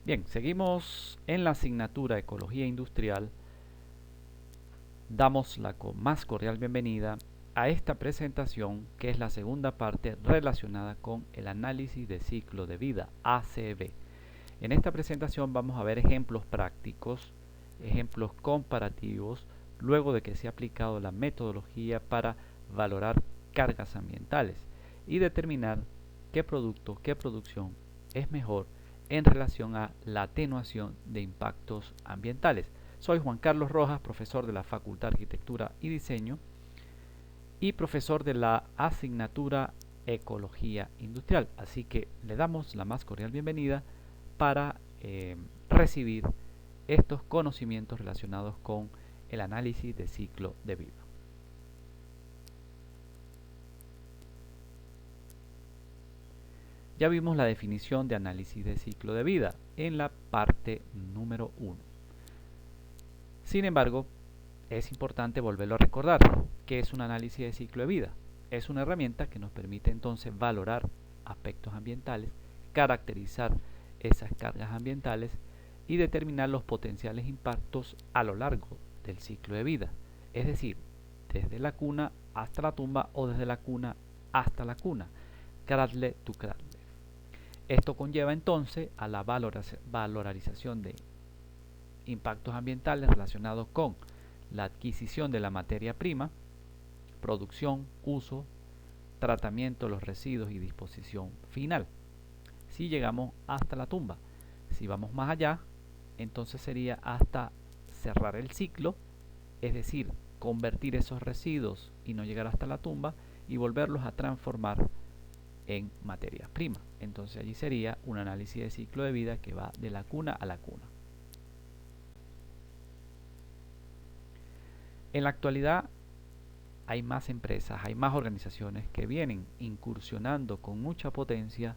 Bien, seguimos en la asignatura Ecología Industrial. Damos la más cordial bienvenida a esta presentación, que es la segunda parte relacionada con el análisis de ciclo de vida, ACV. En esta presentación vamos a ver ejemplos prácticos, ejemplos comparativos, luego de que se ha aplicado la metodología para valorar cargas ambientales y determinar qué producto, qué producción es mejor en relación a la atenuación de impactos ambientales. Soy Juan Carlos Rojas, profesor de la Facultad de Arquitectura y Diseño y profesor de la asignatura Ecología Industrial. Así que le damos la más cordial bienvenida para recibir estos conocimientos relacionados con el análisis de ciclo de vida. Ya vimos la definición de análisis de ciclo de vida en la parte número 1. Sin embargo, es importante volverlo a recordar. ¿Qué es un análisis de ciclo de vida? Es una herramienta que nos permite entonces valorar aspectos ambientales, caracterizar esas cargas ambientales y determinar los potenciales impactos a lo largo del ciclo de vida. Es decir, desde la cuna hasta la tumba o desde la cuna hasta la cuna. Cradle to cradle. Esto conlleva entonces a la valorización de impactos ambientales relacionados con la adquisición de la materia prima, producción, uso, tratamiento de los residuos y disposición final. Si llegamos hasta la tumba, si vamos más allá, entonces sería hasta cerrar el ciclo, es decir, convertir esos residuos y no llegar hasta la tumba y volverlos a transformar en materias primas. Entonces allí sería un análisis de ciclo de vida que va de la cuna a la cuna. En la actualidad hay más empresas, hay más organizaciones que vienen incursionando con mucha potencia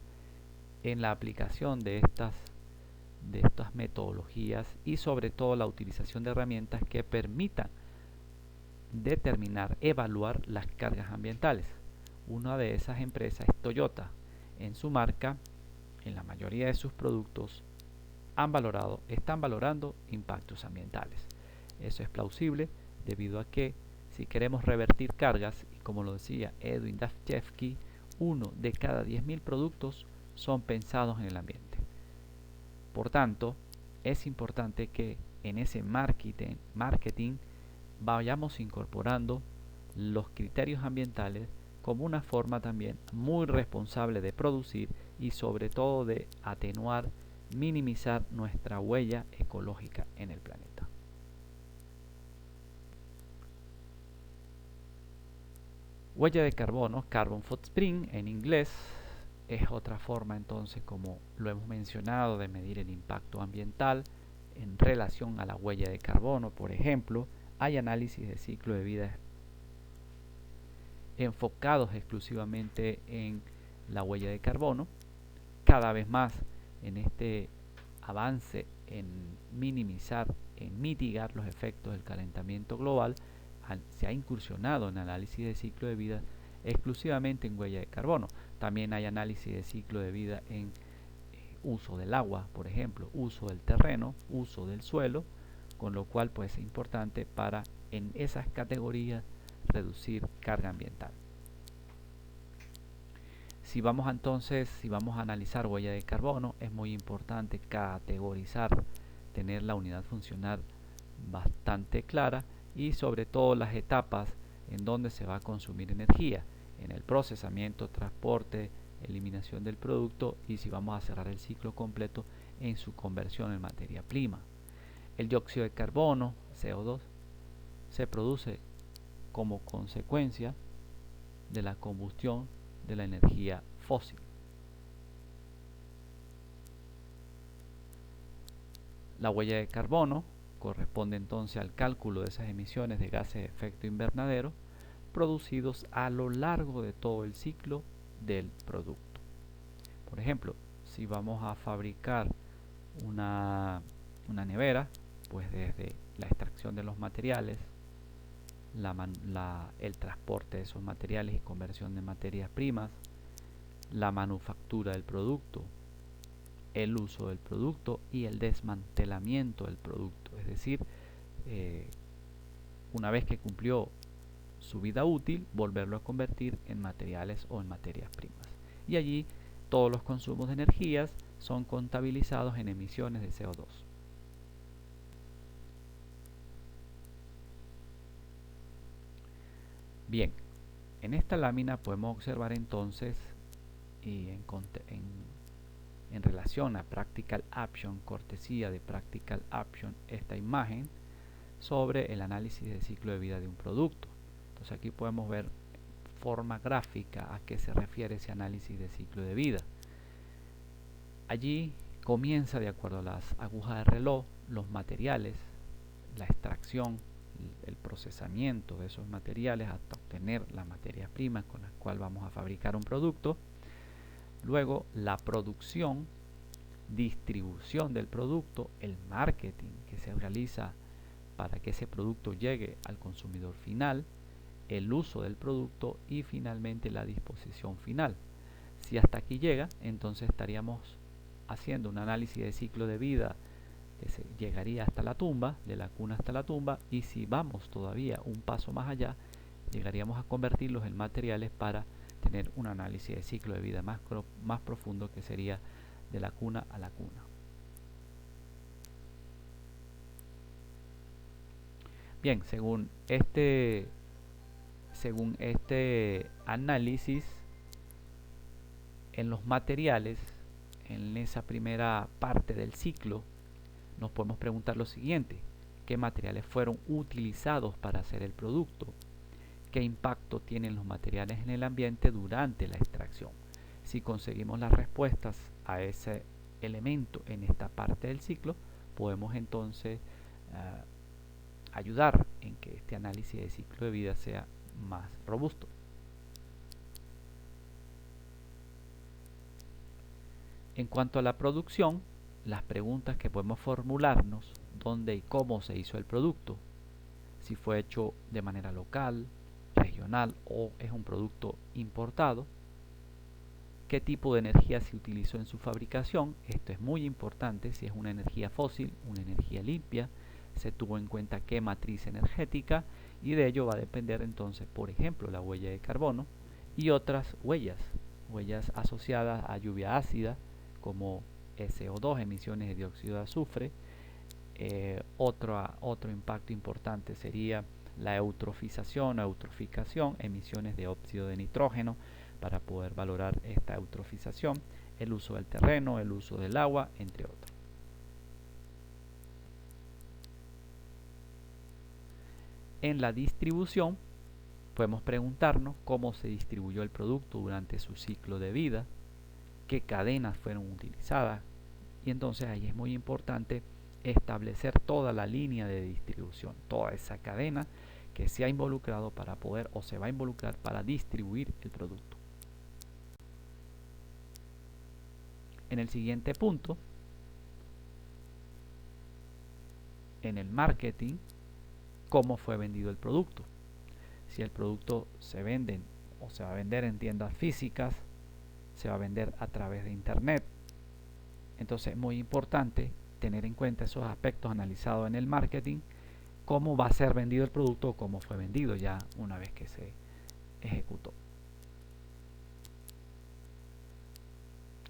en la aplicación de estas metodologías y sobre todo la utilización de herramientas que permitan determinar, evaluar las cargas ambientales. Una de esas empresas es Toyota. En su marca, en la mayoría de sus productos, están valorando impactos ambientales. Eso es plausible debido a que si queremos revertir cargas, y como lo decía Edwin Dafchevsky, 1 de cada 10.000 productos son pensados en el ambiente. Por tanto, es importante que en ese marketing vayamos incorporando los criterios ambientales como una forma también muy responsable de producir y sobre todo de atenuar, minimizar nuestra huella ecológica en el planeta. Huella de carbono, carbon footprint en inglés, es otra forma entonces, como lo hemos mencionado, de medir el impacto ambiental en relación a la huella de carbono. Por ejemplo, hay análisis de ciclo de vida enfocados exclusivamente en la huella de carbono. Cada vez más en este avance en minimizar, en mitigar los efectos del calentamiento global, se ha incursionado en análisis de ciclo de vida exclusivamente en huella de carbono. También hay análisis de ciclo de vida en uso del agua, por ejemplo, uso del terreno, uso del suelo, con lo cual pues es importante para en esas categorías reducir carga ambiental. Si vamos a analizar huella de carbono, es muy importante categorizar, tener la unidad funcional bastante clara y sobre todo las etapas en donde se va a consumir energía, en el procesamiento, transporte, eliminación del producto y si vamos a cerrar el ciclo completo en su conversión en materia prima. El dióxido de carbono, CO2, se produce como consecuencia de la combustión de la energía fósil. La huella de carbono corresponde entonces al cálculo de esas emisiones de gases de efecto invernadero producidos a lo largo de todo el ciclo del producto. Por ejemplo, si vamos a fabricar una nevera, pues desde la extracción de los materiales, el transporte de esos materiales y conversión de materias primas, la manufactura del producto, el uso del producto y el desmantelamiento del producto. Es decir, una vez que cumplió su vida útil, volverlo a convertir en materiales o en materias primas. Y allí todos los consumos de energías son contabilizados en emisiones de CO2. Bien, en esta lámina podemos observar entonces y en relación a Practical Action, cortesía de Practical Action, esta imagen sobre el análisis de ciclo de vida de un producto. Entonces aquí podemos ver forma gráfica a qué se refiere ese análisis de ciclo de vida. Allí comienza, de acuerdo a las agujas de reloj, los materiales, la extracción, el procesamiento de esos materiales hasta obtener las materias primas con las cuales vamos a fabricar un producto. Luego la producción, distribución del producto, el marketing que se realiza para que ese producto llegue al consumidor final, el uso del producto y finalmente la disposición final. Si hasta aquí llega, entonces estaríamos haciendo un análisis de ciclo de vida que llegaría hasta la tumba, de la cuna hasta la tumba, y si vamos todavía un paso más allá, llegaríamos a convertirlos en materiales para tener un análisis de ciclo de vida más profundo, que sería de la cuna a la cuna. Bien, según este análisis en los materiales, en esa primera parte del ciclo, nos podemos preguntar lo siguiente: ¿qué materiales fueron utilizados para hacer el producto? ¿Qué impacto tienen los materiales en el ambiente durante la extracción? Si conseguimos las respuestas a ese elemento en esta parte del ciclo, podemos entonces ayudar en que este análisis de ciclo de vida sea más robusto. En cuanto a la producción, las preguntas que podemos formularnos: ¿dónde y cómo se hizo el producto? Si fue hecho de manera local, regional o es un producto importado. ¿Qué tipo de energía se utilizó en su fabricación? Esto es muy importante. Si es una energía fósil, una energía limpia, se tuvo en cuenta qué matriz energética, y de ello va a depender entonces, por ejemplo, la huella de carbono y otras huellas asociadas a lluvia ácida como SO2, emisiones de dióxido de azufre. Otro impacto importante sería la eutrofización o eutroficación, emisiones de óxido de nitrógeno, para poder valorar esta eutrofización, el uso del terreno, el uso del agua, entre otros. En la distribución podemos preguntarnos cómo se distribuyó el producto durante su ciclo de vida, qué cadenas fueron utilizadas, y entonces ahí es muy importante establecer toda la línea de distribución, toda esa cadena que se ha involucrado para poder o se va a involucrar para distribuir el producto. En el siguiente punto, en el marketing, cómo fue vendido el producto. Si el producto se vende o se va a vender en tiendas físicas, se va a vender a través de internet. Entonces es muy importante tener en cuenta esos aspectos analizados en el marketing, cómo va a ser vendido el producto o cómo fue vendido ya una vez que se ejecutó.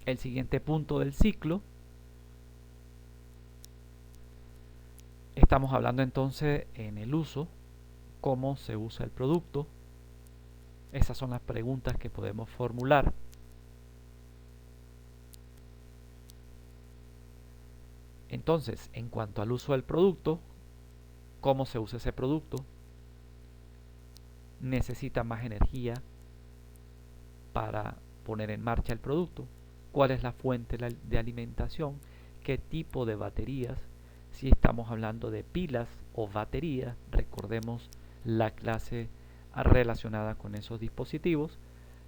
El siguiente punto del ciclo, estamos hablando entonces en el uso, cómo se usa el producto. Esas son las preguntas que podemos formular. Entonces, en cuanto al uso del producto, cómo se usa ese producto, necesita más energía para poner en marcha el producto, cuál es la fuente de alimentación, qué tipo de baterías, si estamos hablando de pilas o baterías, recordemos la clase relacionada con esos dispositivos,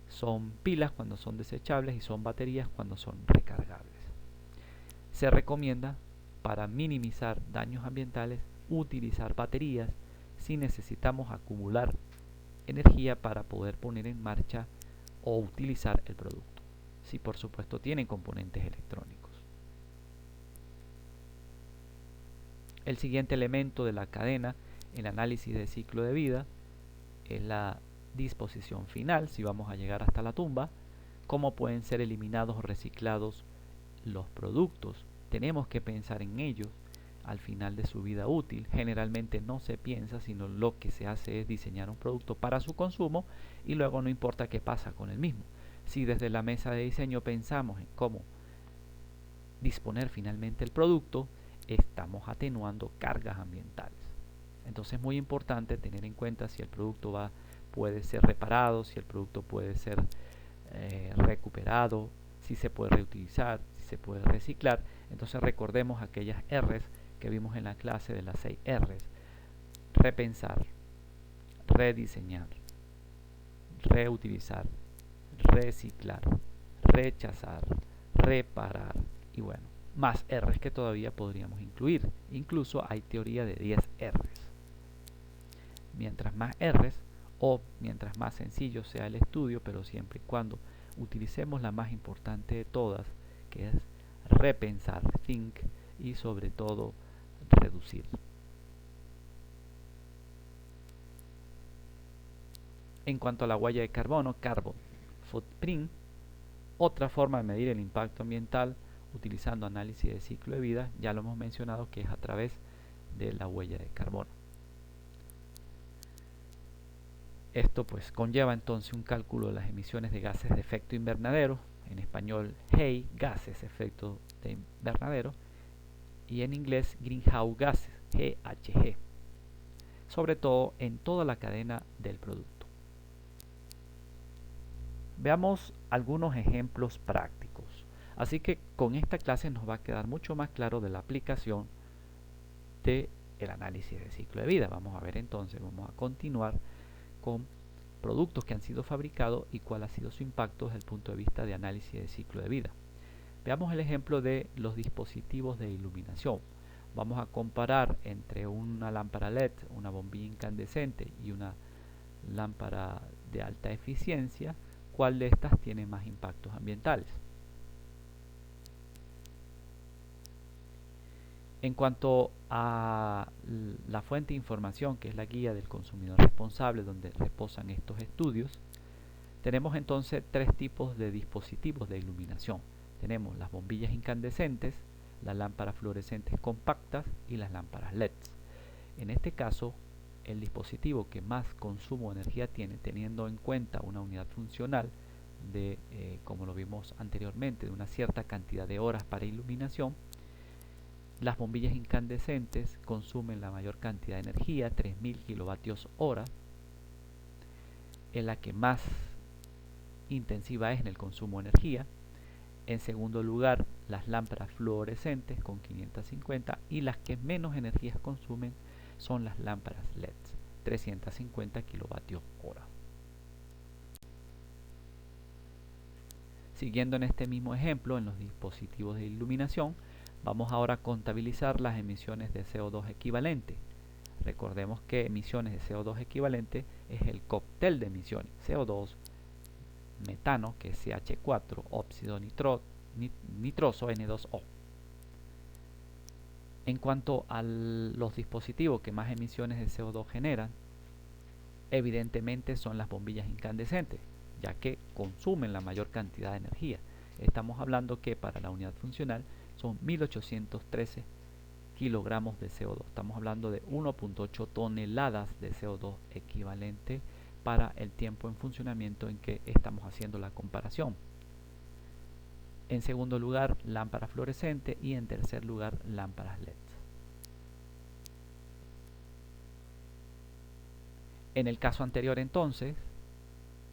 son pilas cuando son desechables y son baterías cuando son recargables. Se recomienda, para minimizar daños ambientales, utilizar baterías si necesitamos acumular energía para poder poner en marcha o utilizar el producto, si por supuesto tienen componentes electrónicos. El siguiente elemento de la cadena en análisis de ciclo de vida es la disposición final, si vamos a llegar hasta la tumba, cómo pueden ser eliminados o reciclados los productos. Tenemos que pensar en ellos al final de su vida útil. Generalmente no se piensa, sino lo que se hace es diseñar un producto para su consumo y luego no importa qué pasa con el mismo. Si desde la mesa de diseño pensamos en cómo disponer finalmente el producto, estamos atenuando cargas ambientales. Entonces es muy importante tener en cuenta si el producto puede ser reparado, si el producto puede ser recuperado, si se puede reutilizar, si se puede reciclar. Entonces recordemos aquellas R's que vimos en la clase de las 6 R's: repensar, rediseñar, reutilizar, reciclar, rechazar, reparar y bueno, más R's que todavía podríamos incluir. Incluso hay teoría de 10 R's. Mientras más R's o mientras más sencillo sea el estudio, pero siempre y cuando utilicemos la más importante de todas, que es repensar, think, y sobre todo reducir. En cuanto a la huella de carbono, carbon footprint, otra forma de medir el impacto ambiental utilizando análisis de ciclo de vida, ya lo hemos mencionado, que es a través de la huella de carbono. Esto pues conlleva entonces un cálculo de las emisiones de gases de efecto invernadero, en español GEI, gases de efecto de invernadero, y en inglés Greenhouse Gases, GHG, sobre todo en toda la cadena del producto. Veamos algunos ejemplos prácticos. Así que con esta clase nos va a quedar mucho más claro de la aplicación del análisis de ciclo de vida. Vamos a ver entonces, vamos a continuar con productos que han sido fabricados y cuál ha sido su impacto desde el punto de vista de análisis de ciclo de vida. Veamos el ejemplo de los dispositivos de iluminación. Vamos a comparar entre una lámpara LED, una bombilla incandescente y una lámpara de alta eficiencia, cuál de estas tiene más impactos ambientales. En cuanto a la fuente de información, que es la guía del consumidor responsable, donde reposan estos estudios, tenemos entonces tres tipos de dispositivos de iluminación. Tenemos las bombillas incandescentes, las lámparas fluorescentes compactas y las lámparas LEDs. En este caso, el dispositivo que más consumo de energía tiene, teniendo en cuenta una unidad funcional de, como lo vimos anteriormente, de una cierta cantidad de horas para iluminación, las bombillas incandescentes consumen la mayor cantidad de energía, 3000 kilovatios hora. En la que más intensiva es en el consumo de energía. En segundo lugar, las lámparas fluorescentes con 550, y las que menos energías consumen son las lámparas LEDs, 350 kilovatios hora. Siguiendo en este mismo ejemplo, en los dispositivos de iluminación, vamos ahora a contabilizar las emisiones de CO2 equivalente. Recordemos que emisiones de CO2 equivalente es el cóctel de emisiones: CO2, metano, que es CH4, óxido nitroso, N2O. En cuanto a los dispositivos que más emisiones de CO2 generan, evidentemente son las bombillas incandescentes, ya que consumen la mayor cantidad de energía. Estamos hablando que para la unidad funcional son 1813 kilogramos de CO2. Estamos hablando de 1.8 toneladas de CO2 equivalente para el tiempo en funcionamiento en que estamos haciendo la comparación. En segundo lugar, lámparas fluorescentes, y en tercer lugar, lámparas LED. En el caso anterior entonces,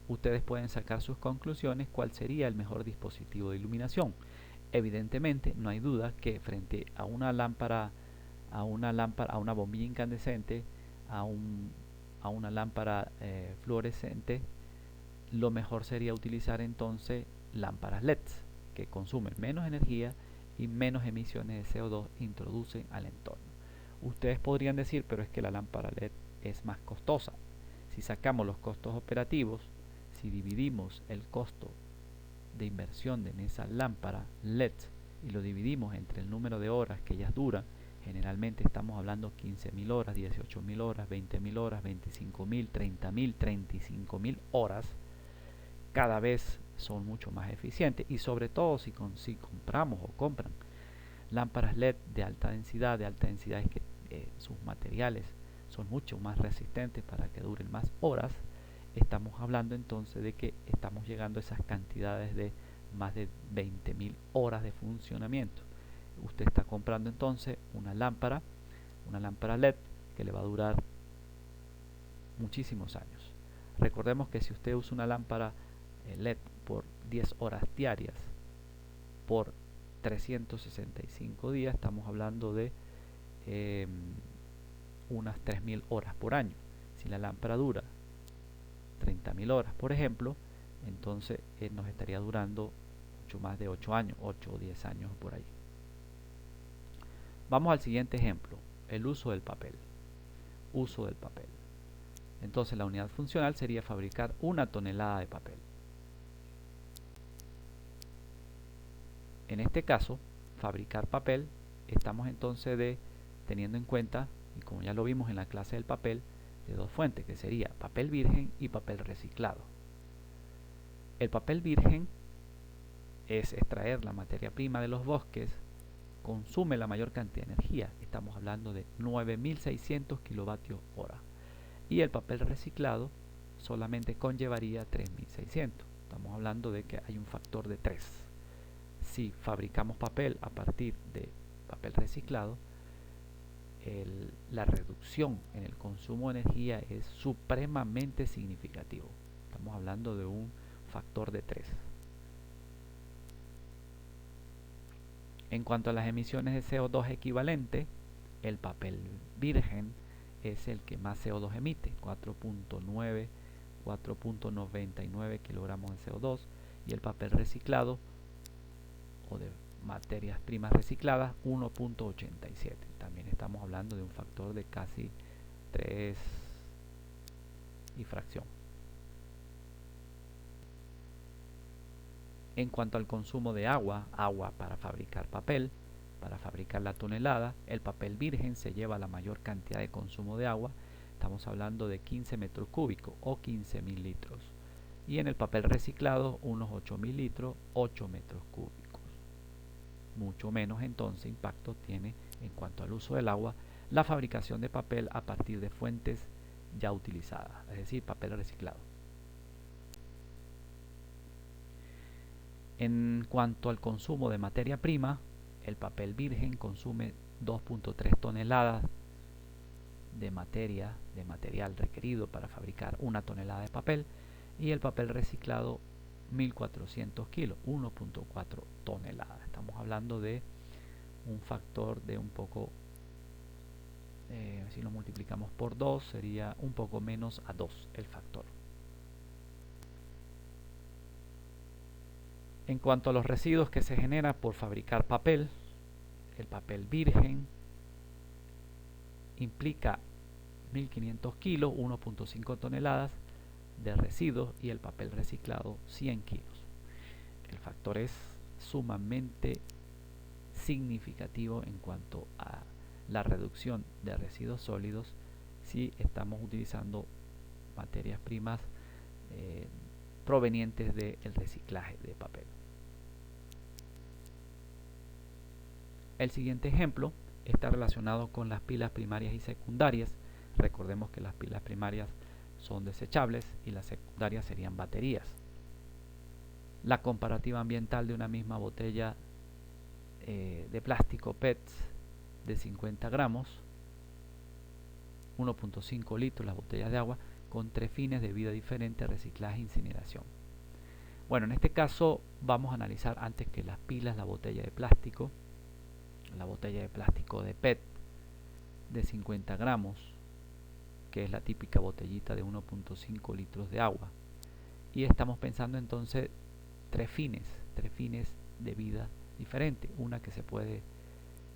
ustedes pueden sacar sus conclusiones cuál sería el mejor dispositivo de iluminación. Evidentemente, no hay duda que frente a una lámpara, a una bombilla incandescente, a una lámpara fluorescente, lo mejor sería utilizar entonces lámparas LEDs, que consumen menos energía y menos emisiones de CO2 introducen al entorno. Ustedes podrían decir, pero es que la lámpara LED es más costosa. Si sacamos los costos operativos, si dividimos el costo de inversión en esa lámpara LED y lo dividimos entre el número de horas que ellas duran, Generalmente estamos hablando 15.000 horas, 18.000 horas, 20.000 horas, 25.000, 30.000, 35.000 horas. Cada vez son mucho más eficientes, y sobre todo si compramos o compran lámparas LED de alta densidad es que sus materiales son mucho más resistentes para que duren más horas. Estamos hablando entonces de que estamos llegando a esas cantidades de más de 20.000 horas de funcionamiento. Usted está comprando entonces una lámpara LED que le va a durar muchísimos años. Recordemos que si usted usa una lámpara LED por 10 horas diarias por 365 días, estamos hablando de unas 3.000 horas por año. Si la lámpara dura 30.000 horas, por ejemplo, entonces nos estaría durando mucho más de 8 años, 8 o 10 años por ahí. Vamos al siguiente ejemplo, el uso del papel. Uso del papel. Entonces la unidad funcional sería fabricar 1 tonelada de papel. En este caso, fabricar papel, estamos entonces teniendo en cuenta, y como ya lo vimos en la clase del papel, de dos fuentes, que sería papel virgen y papel reciclado. El papel virgen es extraer la materia prima de los bosques, consume la mayor cantidad de energía, estamos hablando de 9.600 kilovatios hora, y el papel reciclado solamente conllevaría 3.600. Estamos hablando de que hay un factor de 3. Si fabricamos papel a partir de papel reciclado, la reducción en el consumo de energía es supremamente significativo. Estamos hablando de un factor de 3. En cuanto a las emisiones de CO2 equivalente, el papel virgen es el que más CO2 emite, 4.99 kilogramos de CO2, y el papel reciclado o de materias primas recicladas 1.87. También estamos hablando de un factor de casi 3 y fracción. En cuanto al consumo de agua para fabricar papel, para fabricar la tonelada, el papel virgen se lleva la mayor cantidad de consumo de agua. Estamos hablando de 15 metros cúbicos o 15.000 litros. Y en el papel reciclado, unos 8.000 litros, 8 metros cúbicos. Mucho menos entonces impacto tiene en cuanto al uso del agua la fabricación de papel a partir de fuentes ya utilizadas, es decir, papel reciclado. En cuanto al consumo de materia prima, el papel virgen consume 2.3 toneladas de material requerido para fabricar 1 tonelada de papel, y el papel reciclado 1.400 kilos, 1.4 toneladas. Estamos hablando de un factor de un poco, si lo multiplicamos por 2, sería un poco menos a 2 el factor. En cuanto a los residuos que se generan por fabricar papel, el papel virgen implica 1.500 kilos, 1.5 toneladas de residuos, y el papel reciclado 100 kilos. El factor es sumamente significativo en cuanto a la reducción de residuos sólidos si estamos utilizando materias primas provenientes del reciclaje de papel. El siguiente ejemplo está relacionado con las pilas primarias y secundarias. Recordemos que las pilas primarias son desechables y las secundarias serían baterías. La comparativa ambiental de una misma botella de plástico PET de 50 gramos, 1.5 litros las botellas de agua, con 3 fines de vida diferentes: reciclaje e incineración. Bueno, en este caso vamos a analizar antes que las pilas la botella de plástico de PET de 50 gramos, que es la típica botellita de 1.5 litros de agua, y estamos pensando entonces tres fines de vida diferentes: una que se puede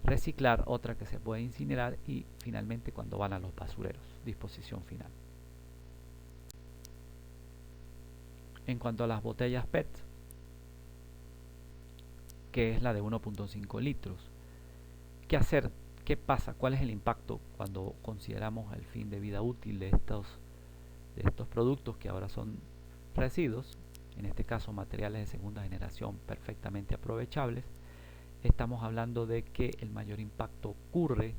reciclar, otra que se puede incinerar, y finalmente cuando van a los basureros, disposición final. En cuanto a las botellas PET, que es la de 1.5 litros, ¿qué hacer ¿Qué pasa? ¿Cuál es el impacto cuando consideramos el fin de vida útil de estos productos que ahora son residuos? En este caso, materiales de segunda generación perfectamente aprovechables. Estamos hablando de que el mayor impacto ocurre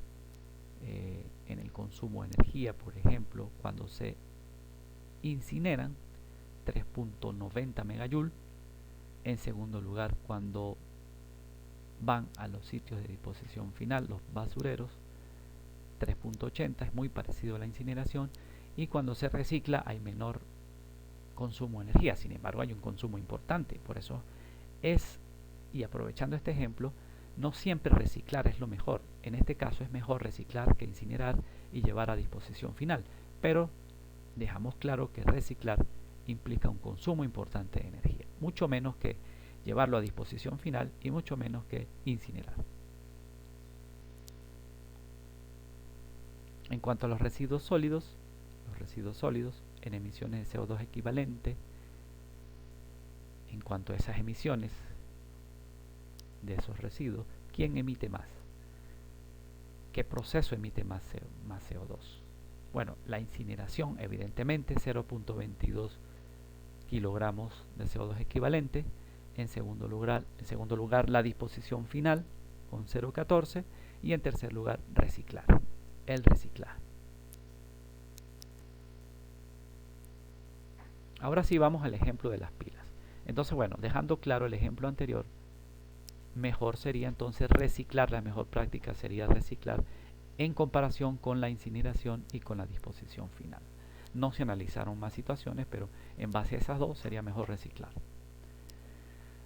en el consumo de energía, por ejemplo, cuando se incineran, 3.90 megajoule. En segundo lugar, cuando van a los sitios de disposición final, los basureros, 3.80, es muy parecido a la incineración. Y cuando se recicla hay menor consumo de energía, sin embargo hay un consumo importante. Por eso es, y aprovechando este ejemplo, no siempre reciclar es lo mejor. En este caso es mejor reciclar que incinerar y llevar a disposición final, pero dejamos claro que reciclar implica un consumo importante de energía, mucho menos que llevarlo a disposición final y mucho menos que incinerar. En cuanto a los residuos sólidos en emisiones de CO2 equivalente, en cuanto a esas emisiones de esos residuos, ¿quién emite más? ¿Qué proceso emite más CO2? Bueno, la incineración, evidentemente, 0.22 kilogramos de CO2 equivalente. En segundo lugar, la disposición final, con 0.14. Y en tercer lugar, el reciclaje. Ahora sí vamos al ejemplo de las pilas. Entonces, bueno, dejando claro el ejemplo anterior, mejor sería entonces reciclar, la mejor práctica sería reciclar en comparación con la incineración y con la disposición final. No se analizaron más situaciones, pero en base a esas dos sería mejor reciclar.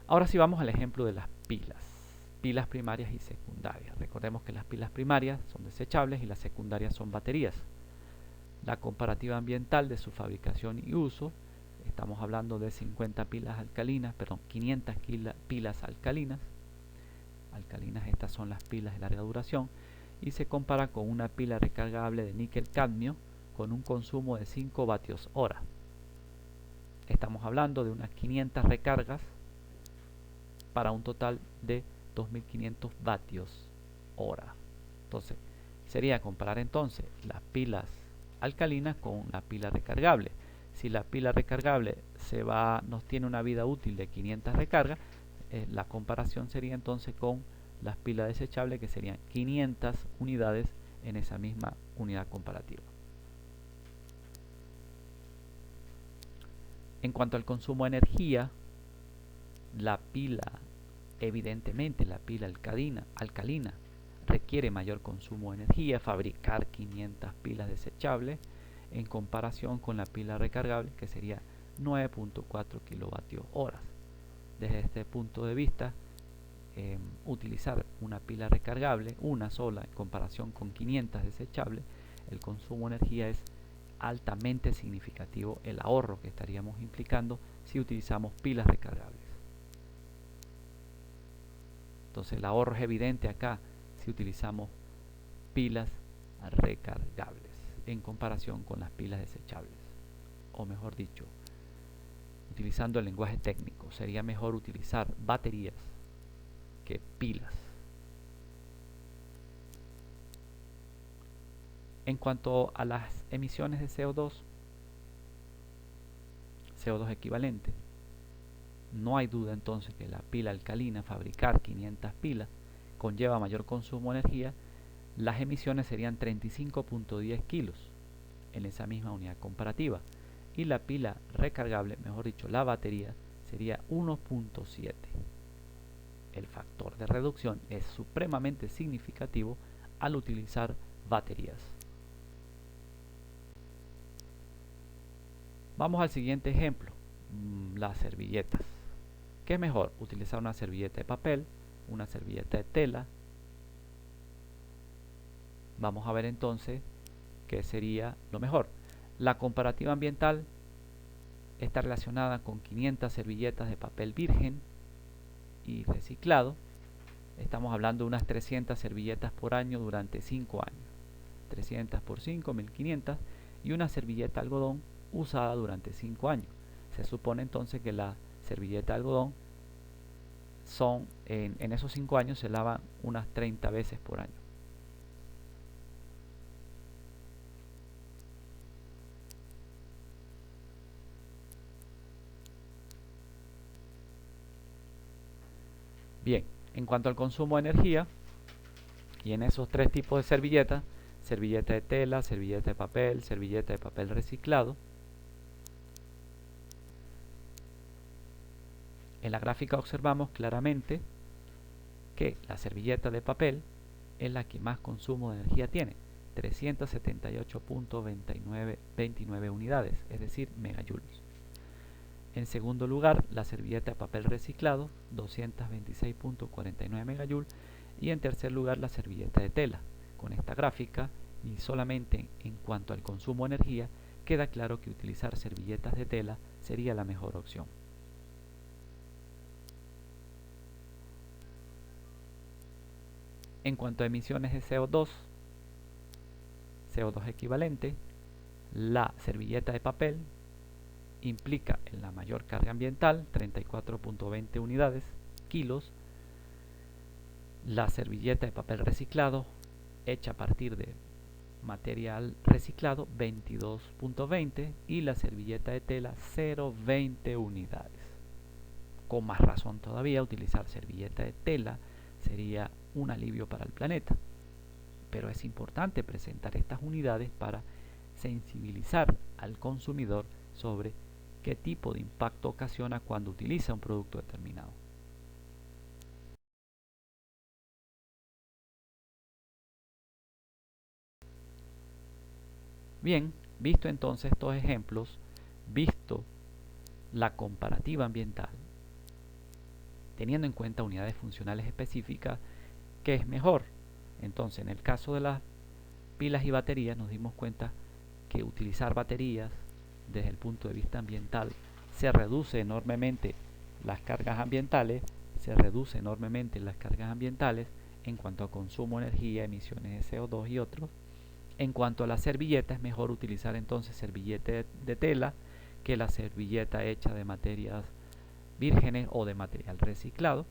Ahora sí vamos al ejemplo de las pilas primarias y secundarias. Recordemos que las pilas primarias son desechables y las secundarias son baterías. La comparativa ambiental de su fabricación y uso, estamos hablando de 500 pilas alcalinas, perdón, 500 pilas alcalinas. Estas son las pilas de larga duración, y se compara con una pila recargable de níquel cadmio con un consumo de 5 vatios hora. Estamos hablando de unas 500 recargas para un total de 2500 vatios hora. Entonces, sería comparar entonces las pilas alcalinas con la pila recargable. Si la pila recargable nos tiene una vida útil de 500 recargas, la comparación sería entonces con las pilas desechables, que serían 500 unidades en esa misma unidad comparativa. En cuanto al consumo de energía, evidentemente la pila alcalina requiere mayor consumo de energía, fabricar 500 pilas desechables en comparación con la pila recargable, que sería 9.4 kilovatios horas. Desde este punto de vista, utilizar una pila recargable, una sola, en comparación con 500 desechables, el consumo de energía es altamente significativo, el ahorro que estaríamos implicando si utilizamos pilas recargables. Entonces el ahorro es evidente acá si utilizamos pilas recargables en comparación con las pilas desechables. O mejor dicho, utilizando el lenguaje técnico, sería mejor utilizar baterías que pilas. En cuanto a las emisiones de CO2 equivalente, no hay duda entonces que la pila alcalina, fabricar 500 pilas, conlleva mayor consumo de energía. Las emisiones serían 35.10 kilos en esa misma unidad comparativa, y la pila recargable, mejor dicho la batería, sería 1.7. El factor de reducción es supremamente significativo al utilizar baterías. Vamos al siguiente ejemplo, las servilletas. ¿Qué es mejor? Utilizar una servilleta de papel, una servilleta de tela. Vamos a ver entonces qué sería lo mejor. La comparativa ambiental está relacionada con 500 servilletas de papel virgen y reciclado. Estamos hablando de unas 300 servilletas por año durante 5 años. 300 por 5, 1500. Y una servilleta de algodón usada durante 5 años. Se supone entonces que la servilleta de algodón en esos 5 años se lava unas 30 veces por año. Bien, en cuanto al consumo de energía, y en esos tres tipos de servilletas, servilleta de tela, servilleta de papel reciclado, en la gráfica observamos claramente que la servilleta de papel es la que más consumo de energía tiene, 378.29 unidades, es decir, megajoules. En segundo lugar, la servilleta de papel reciclado, 226.49 megajoules. Y en tercer lugar, la servilleta de tela. Con esta gráfica, y solamente en cuanto al consumo de energía, queda claro que utilizar servilletas de tela sería la mejor opción. En cuanto a emisiones de CO2 equivalente, la servilleta de papel implica en la mayor carga ambiental, 34.20 unidades, kilos. La servilleta de papel reciclado, hecha a partir de material reciclado, 22.20, y la servilleta de tela, 0.20 unidades. Con más razón todavía, utilizar servilleta de tela sería un alivio para el planeta. Pero es importante presentar estas unidades para sensibilizar al consumidor sobre qué tipo de impacto ocasiona cuando utiliza un producto determinado. Bien, visto entonces estos ejemplos, visto la comparativa ambiental, teniendo en cuenta unidades funcionales específicas, ¿qué es mejor? Entonces, en el caso de las pilas y baterías, nos dimos cuenta que utilizar baterías desde el punto de vista ambiental se reduce enormemente las cargas ambientales, en cuanto a consumo de energía, emisiones de CO2 y otros. En cuanto a la servilleta, es mejor utilizar entonces servilleta de tela que la servilleta hecha de materias vírgenes o de material reciclado.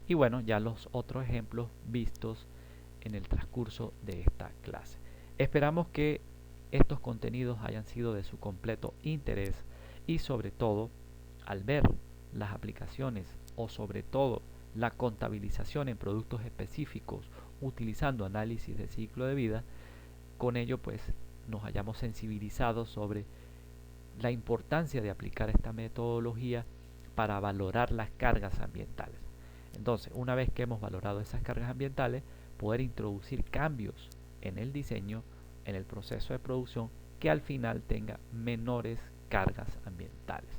Y bueno, ya los otros ejemplos vistos en el transcurso de esta clase. Esperamos que estos contenidos hayan sido de su completo interés y sobre todo, al ver las aplicaciones o sobre todo la contabilización en productos específicos utilizando análisis de ciclo de vida, con ello pues nos hayamos sensibilizado sobre la importancia de aplicar esta metodología para valorar las cargas ambientales. Entonces, una vez que hemos valorado esas cargas ambientales, poder introducir cambios en el diseño, en el proceso de producción, que al final tenga menores cargas ambientales.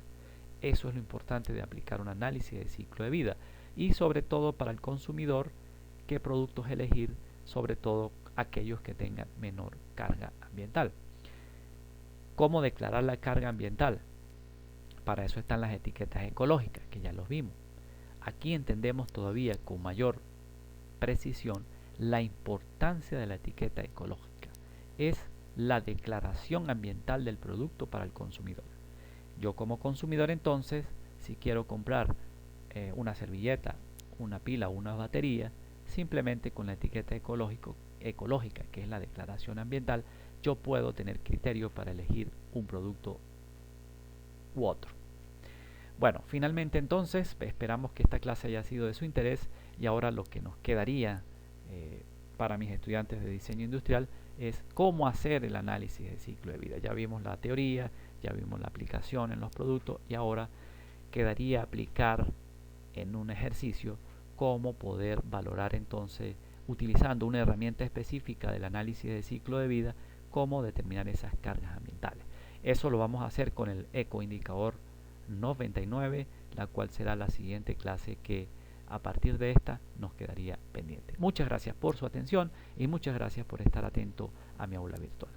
Eso es lo importante de aplicar un análisis de ciclo de vida y sobre todo para el consumidor, qué productos elegir, sobre todo aquellos que tengan menor carga ambiental. ¿Cómo declarar la carga ambiental? Para eso están las etiquetas ecológicas, que ya los vimos. Aquí entendemos todavía con mayor precisión la importancia de la etiqueta ecológica. Es la declaración ambiental del producto para el consumidor. Yo como consumidor entonces, si quiero comprar una servilleta, una pila o una batería, simplemente con la etiqueta ecológica, que es la declaración ambiental, yo puedo tener criterio para elegir un producto u otro. Bueno, finalmente entonces esperamos que esta clase haya sido de su interés y ahora lo que nos quedaría para mis estudiantes de diseño industrial es cómo hacer el análisis de ciclo de vida. Ya vimos la teoría, ya vimos la aplicación en los productos y ahora quedaría aplicar en un ejercicio cómo poder valorar entonces, utilizando una herramienta específica del análisis de ciclo de vida, cómo determinar esas cargas ambientales. Eso lo vamos a hacer con el ecoindicador 99, la cual será la siguiente clase que a partir de esta nos quedaría pendiente. Muchas gracias por su atención y muchas gracias por estar atento a mi aula virtual.